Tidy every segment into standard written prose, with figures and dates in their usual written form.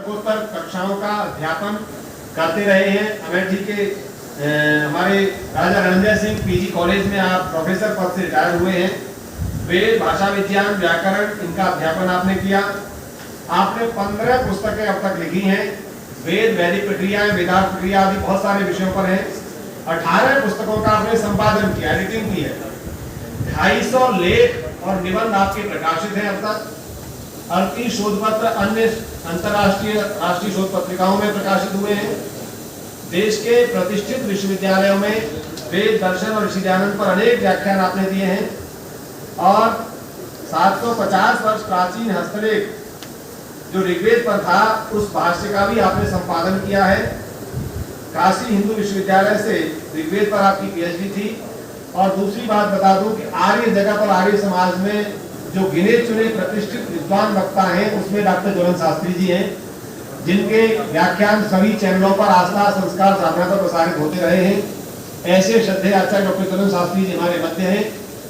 स्नातकोत्तर कक्षाओं का अध्यापन करते रहे हैं। अमेठी के हमारे राजा रणजय सिंह पीजी कॉलेज में आप प्रोफेसर पद से रिटायर हुए हैं। वेद, भाषा विज्ञान, व्याकरण, इनका अध्यापन आपने किया। आपने 15 पुस्तकें अब तक लिखी हैं। वेद, वैदिक प्रक्रियाएं, वेदांत प्रक्रिया आदि बहुत सारे विषयों पर हैं। 18 पुस्तकों का आपने संपादन किया, एडिटिंग की है। 250 लेख और निबंध आपके प्रकाशित हैं अब तक। 38 शोध पत्र अन्य अंतर्राष्ट्रीय राष्ट्रीय शोध पत्रिकाओं में प्रकाशित हुए हैं। देश के प्रतिष्ठित विश्वविद्यालयों में वेद, दर्शन और ऋषिध्यानंद पर अनेक व्याख्यान आपने दिए हैं। और 750 वर्ष प्राचीन हस्तलेख जो ऋग्वेद पर था, उस भाष्य का भी आपने संपादन किया है। काशी हिंदू विश्वविद्यालय से ऋग्वेद पर आपकी पीएचडी थी। और दूसरी बात बता दूं कि आर्य जगत और आर्य समाज में जो गिने चुने प्रतिष्ठित विद्वान वक्ता हैं, उसमें डॉक्टर ज्वलन शास्त्री जी हैं, जिनके व्याख्यान सभी चैनलों पर आस्था, संस्कार, साधना पर प्रसारित होते रहे हैं। ऐसे श्रद्धेय आचार्य डॉक्टर ज्वलन शास्त्री जी हमारे मध्य हैं।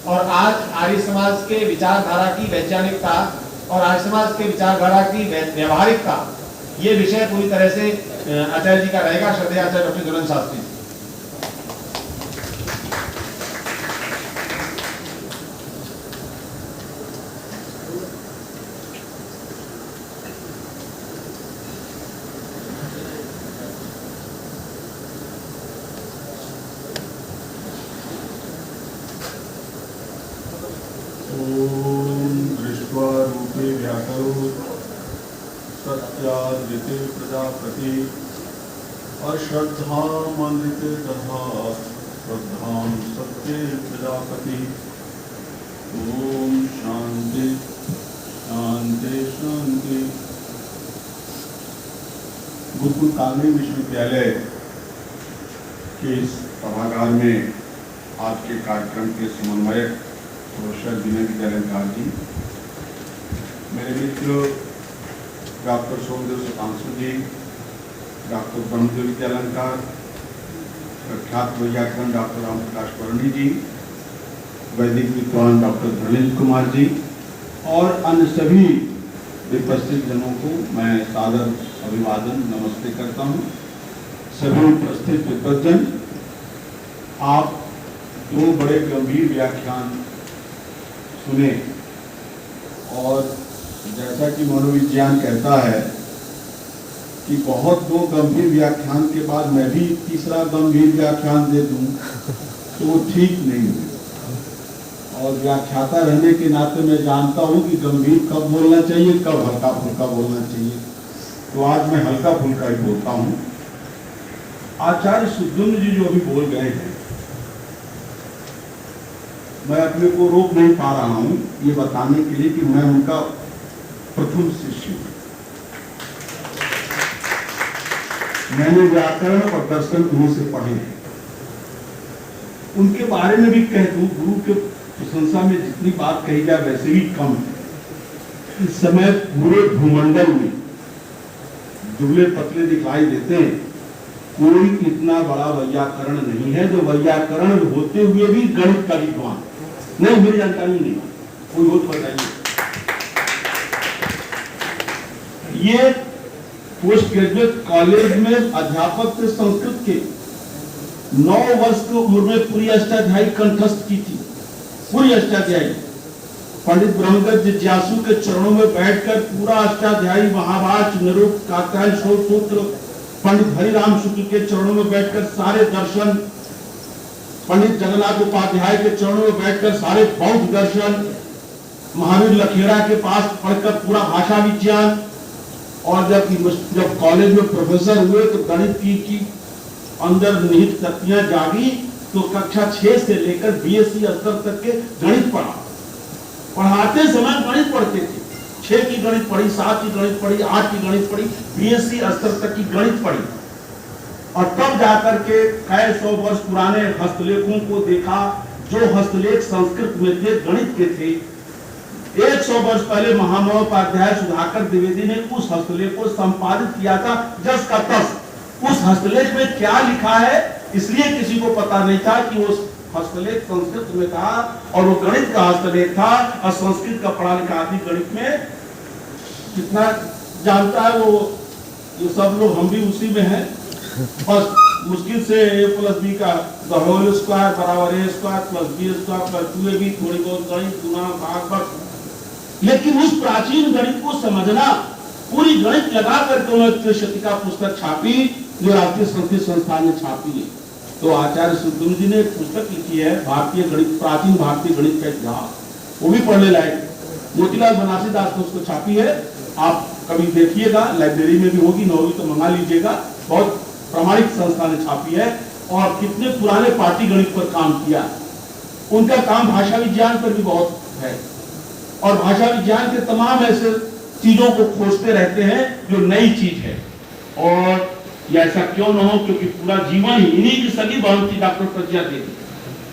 और आज आर्य समाज के विचारधारा की वैज्ञानिकता और आर्य समाज के विचारधारा की व्यवहारिकता, ये विषय पूरी तरह से आचार्य जी का रहेगा। श्रद्धेय आचार्य डॉक्टर ज्वलन शास्त्री। सत्याद्रिते प्रजापति अश्रद्धामन्विते तथा श्रद्धां सत्ये प्रजापति। ओम शांति शांति शांति। गुरुकुल कांगड़ी विश्वविद्यालय के इस सभागार में आज के कार्यक्रम के समन्वयक प्रोफेसर विनय विद्यालंकार जी, मेरे मित्र डॉक्टर सोमदेव शतांशु जी, डॉक्टर ब्रह्मदेव विद्यालंकार, प्रख्यात व्याकरण डॉक्टर राम प्रकाश वर्णी जी, वैदिक विद्वान डॉक्टर धर्मेंद्र कुमार जी और अन्य सभी उपस्थित जनों को मैं सादर अभिवादन नमस्ते करता हूँ। सभी उपस्थित विद्वज्जन, आप दो बड़े गंभीर व्याख्यान सुने और जैसा कि मनोविज्ञान कहता है कि बहुत दो गंभीर व्याख्यान के बाद मैं भी तीसरा गंभीर व्याख्यान दे दूं तो वो ठीक नहीं है। और व्याख्याता रहने के नाते मैं जानता हूं कि गंभीर कब बोलना चाहिए, कब हल्का फुल्का बोलना चाहिए। तो आज मैं हल्का फुल्का ही बोलता हूं। आचार्य सुद्युम्न जी जो अभी बोल गए हैं, मैं अपने को रोक नहीं पा रहा हूं ये बताने के लिए कि मैं उनका प्रथम शिष्य हूं। मैंने व्याकरण और दर्शन उन्हीं से पढ़े हैं। उनके बारे में भी कह दूं, गुरु के प्रशंसा में जितनी बात कही जाए वैसे भी कम है। इस समय पूरे भूमंडल में दुबले पतले दिखाई देते हैं, कोई इतना बड़ा वैयाकरण नहीं है जो वैयाकरण होते हुए भी गणित का विद्वान नहीं। मेरी जानकारी नहीं, कोई हो तो बताइए। ये पोस्ट ग्रेजुएट कॉलेज में अध्यापक थे संस्कृत के। 9 वर्ष की उम्र में पूरी अष्टाध्यायी कंठस्थ की थी, पूरी अष्टाध्यायी। पंडित ब्रह्मदत्त जिज्ञासु के चरणों में बैठकर पूरा अष्टाध्यायी, महाभाष्य, निरुक्त, कात्यायन, सूत्र, पंडित हरिराम शुक्ल के चरणों में बैठकर सारे दर्शन, पंडित जगन्नाथ उपाध्याय के चरणों में बैठकर सारे बौद्ध दर्शन, महावीर लखेड़ा के पास पढ़कर पूरा भाषा विज्ञान। और जब कॉलेज में प्रोफेसर हुए तो गणित की अंदर निहित शक्तियां जागी, तो कक्षा 6 से लेकर बीएससी स्तर तक के गणित पढ़ाते समय गणित पढ़ते थे। 6 की गणित पढ़ी, 7 की गणित पढ़ी, 8 की गणित पढ़ी, बीएससी स्तर तक की गणित पढ़ी। और तब जाकर के कई 100 वर्ष पुराने हस्तलेखों को देखा, जो हस्तलेख संस्कृत में थे, गणित के थे। 100 वर्ष पहले महामहोपाध्याय सुधाकर द्विवेदी ने उस हस्तलेख को संपादित किया था, जस का तस। उस हस्तलेख में क्या लिखा है इसलिए किसी को पता नहीं था कि उस हस्तलेख संस्कृत में था और वो गणित का हस्तलेख था। और संस्कृत का पढ़ा लिखा आदमी गणित में कितना जानता है वो ये सब लोग हम भी उसी में हैं। बस मुश्किल से a+b का होल स्क्वायर बराबर a square plus b square plus 2ab, थोड़ी बहुत गणित गुना भाग बस। लेकिन उस प्राचीन गणित को समझना, पूरी गणित लगा करके उन्होंने त्रिशतिका पुस्तक छापी जो राष्ट्रीय संस्कृत संस्थान ने छापी है। तो आचार्य सुदुम जी ने एक पुस्तक लिखी है भारतीय गणित, प्राचीन भारतीय गणित का इतिहास, वो भी पढ़ने लायक। मोतीलाल बनारसीदास ने उसको छापी है, आप कभी देखिएगा, लाइब्रेरी में भी होगी, न होगी तो मंगा लीजिएगा। बहुत प्रामाणिक संस्था ने छापी है और कितने पुराने पार्टी गणित पर काम किया। उनका काम भाषा विज्ञान पर भी बहुत है और भाषा विज्ञान के तमाम ऐसे चीजों को खोजते रहते हैं जो नई चीज है। और ये ऐसा क्यों न हो, क्योंकि पूरा जीवन ही इन्हीं की सगी बहन थी डॉक्टर प्रज्ञा देवी,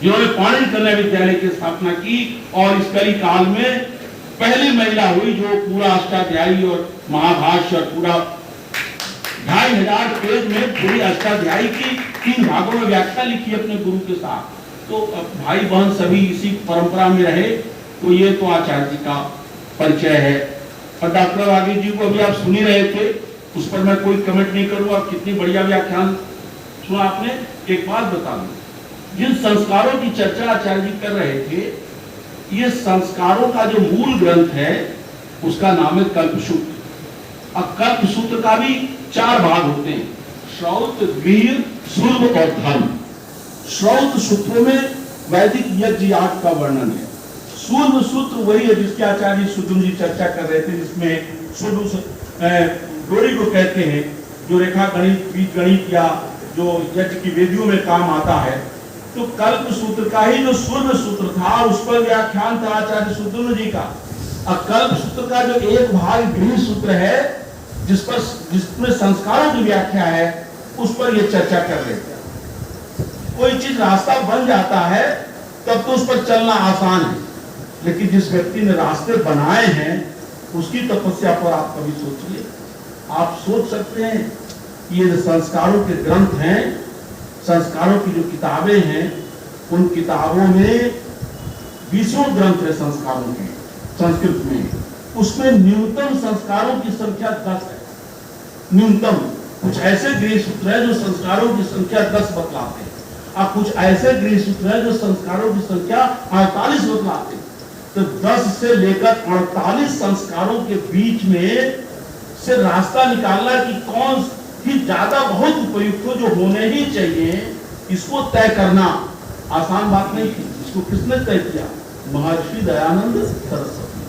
जिन्होंने पाणिनि कन्या विद्यालय की स्थापना की और इस कली काल में पहली महिला हुई जो पूरा अष्टाध्यायी और महाभाष्य और पूरा 2500 पेज में पूरी अष्टाध्यायी की 3 भागों में व्याख्या लिखी अपने गुरु के साथ। तो भाई बहन सभी इसी परंपरा में रहे। तो ये तो आचार्य जी का परिचय है। और डॉक्टर वागी जी को अभी आप सुन ही रहे थे, उस पर मैं कोई कमेंट नहीं करूंगा। कितनी बढ़िया व्याख्यान सुना आपने। एक बात बता दूं, जिन संस्कारों की चर्चा आचार्य जी कर रहे थे, ये संस्कारों का जो मूल ग्रंथ है उसका नाम है कल्पसूत्र। अब कल्पसूत्र का भी 4 भाग होते हैं, श्रौत, गृह्य, शुल्ब और धर्म। श्रौत सूत्रों में वैदिक यज्ञ याग का वर्णन है। शुल्ब सूत्र वही है जिसके आचार्य सुदुम जी चर्चा कर रहे थे, जिसमें शुल्ब डोरी को कहते हैं, जो रेखा गणित, बीज गणित या जो यज्ञ की वेदियों में काम आता है। तो कल्प सूत्र का ही जो शुल्ब सूत्र था उस पर व्याख्यान था आचार्य सुदुम जी का। और कल्प सूत्र का जो एक भाग गृह सूत्र है जिसमें संस्कारों की व्याख्या है, उस पर ये चर्चा कर रहे थे। कोई चीज रास्ता बन जाता है तब तो उस पर चलना आसान है, लेकिन जिस व्यक्ति ने रास्ते बनाए हैं उसकी तपस्या पर आप कभी सोचिए। आप सोच सकते हैं कि ये जो संस्कारों के ग्रंथ हैं, संस्कारों की जो किताबें हैं, उन किताबों में 20 ग्रंथ है संस्कारों के संस्कृत में, उसमें न्यूनतम संस्कारों की संख्या 10 है। न्यूनतम कुछ ऐसे गृह सूत्र है जो संस्कारों की संख्या 10 बतलाते हैं, और कुछ ऐसे गृह सूत्र है जो संस्कारों की संख्या 48 बतलाते हैं। तो 10 से लेकर 48 संस्कारों के बीच में से रास्ता निकालना कि कौन सी ज्यादा बहुत उपयुक्त हो, जो होने ही चाहिए, इसको तय करना आसान बात नहीं थी। इसको किसने तय किया? महर्षि दयानंद सरस्वती।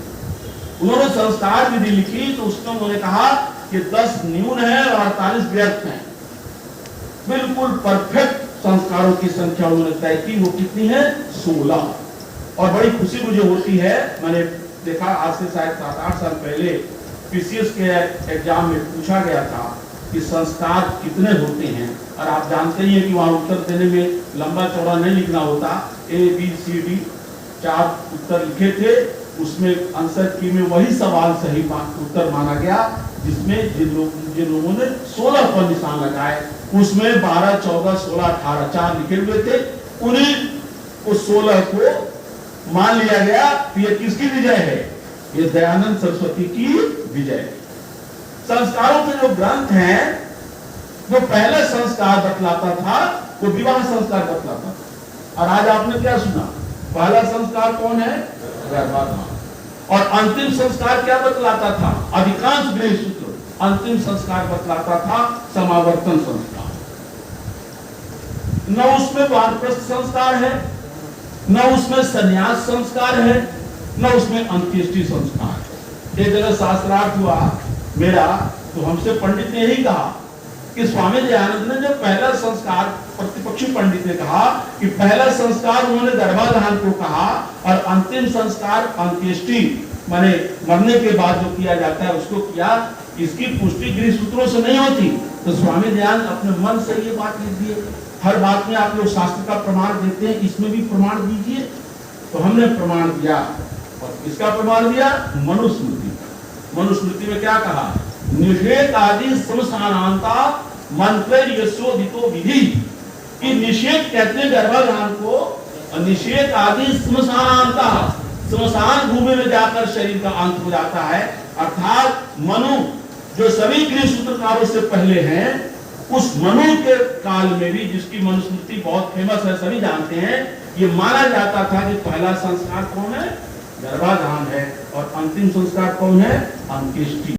उन्होंने संस्कार विधि लिखी तो उसमें उन्होंने कहा कि 10 न्यून है और 48 व्यर्थ है। बिल्कुल परफेक्ट संस्कारों की संख्या उन्होंने तय की। वो कितनी है? 16। और बड़ी खुशी मुझे होती है, मैंने देखा आज से शायद 7-8 साल पहले पीसीएस के एग्जाम में पूछा गया था कि संस्कार कितने होते हैं, और आप जानते ही हैं कि वहां उत्तर देने में लंबा चौड़ा नहीं लिखना होता। ABCD 4 उत्तर लिखे थे, उसमें आंसर की में वही सवाल सही उत्तर माना गया जिसमें जिन लोगों ने 16 पर निशान लगाए, उसमें 12, 14, 16, 18 4 लिखे हुए थे, उन्हीं उस 16 को मान लिया गया। ये किसकी विजय है? ये दयानंद सरस्वती की विजय। संस्कारों के जो ग्रंथ हैं, जो पहला संस्कार बतलाता था वो विवाह संस्कार बतलाता था, और आज आपने क्या सुना? पहला संस्कार कौन है? गर्भाधान। और अंतिम संस्कार क्या बतलाता था? अधिकांश गृह सूत्र अंतिम संस्कार बतलाता था समावर्तन संस्कार। न उसमें वानप्रस्थ संस्कार है, न उसमें संन्यास संस्कार है, न उसमें अंत्येष्टि संस्कार है। एक जगह शास्त्रार्थ हुआ मेरा, तो हमसे पंडित ने यही कहा कि स्वामी दयानंद ने जो पहला संस्कार, प्रतिपक्षी पंडित ने कहा कि पहला संस्कार उन्होंने गर्भाधान को कहा, और अंतिम संस्कार अंत्येष्टि माने मरने के बाद जो किया जाता है उसको किया। इसकी पुष्टि गृह सूत्रों से नहीं होती। तो स्वामी दयानंद अपने मन से ये बात लिख दिए। हर बात में आप लोग शास्त्र का प्रमाण देते हैं, इसमें भी प्रमाण दीजिए। तो हमने प्रमाण दिया, और इसका प्रमाण दिया मनुस्मृति। मनुस्मृति में क्या कहा? निषेध आदि समसानांता मंत्र यशोदितो विधि। कि निषेध कहते हैं गर्भाधान को, और निषेध आदि समसानांता, स्मशान भूमि में जाकर शरीर का अंत हो जाता है। अर्थात मनु जो सभी गृह सूत्रकारों से पहले हैं, उस मनु के काल में भी, जिसकी मनुस्मृति बहुत फेमस है, सभी जानते हैं, ये माना जाता था कि पहला संस्कार कौन है? गर्भाधान है, और अंतिम संस्कार कौन है? अंत्येष्टि।